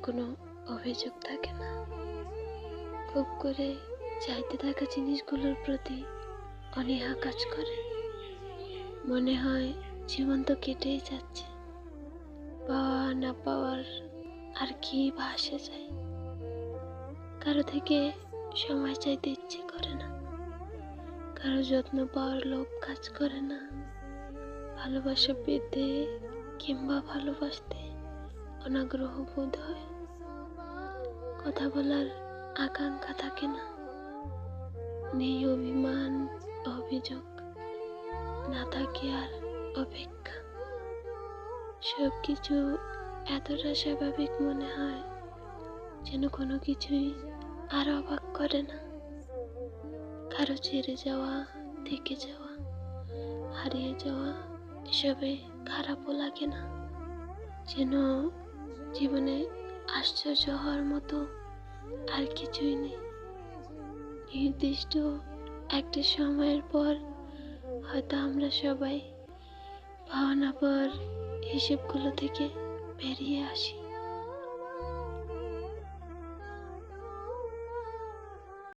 কোনো অভিযোগ থাকে না। খুব করে চাইতে থাকা জিনিসগুলোর প্রতি অনীহা কাজ করে। মনে হয় জীবন তো কেটেই যাচ্ছে, পাওয়া না পাওয়ার আর কি বা আসে যায়। কারো থেকে সময় চাইতে ইচ্ছে করে না, কারো যত্ন পাওয়ার লোভ কাজ করে না। ভালোবাসা পেতে কিংবা ভালোবাসতে অনাগ্রহ বোধ হয়। কথা বলার আকাঙ্ক্ষা থাকে না, নেই অভিমান অভিযোগ, না থাকে আর অপেক্ষা। সবকিছু এতটা স্বাভাবিক মনে হয় যেন কোনো কিছুই আর অবাক করে না। কারো ছেড়ে যাওয়া, থেকে যাওয়া, হারিয়ে যাওয়া এসবে খারাপও লাগে না, যেন জীবনে আশ্চর্য হওয়ার মতো আর কিছুই নেই। নির্দিষ্ট একটা সময়ের পর হয়তো আমরা সবাই পাওয়া না পাওয়ার হিসেবগুলো থেকে বেরিয়ে আসি।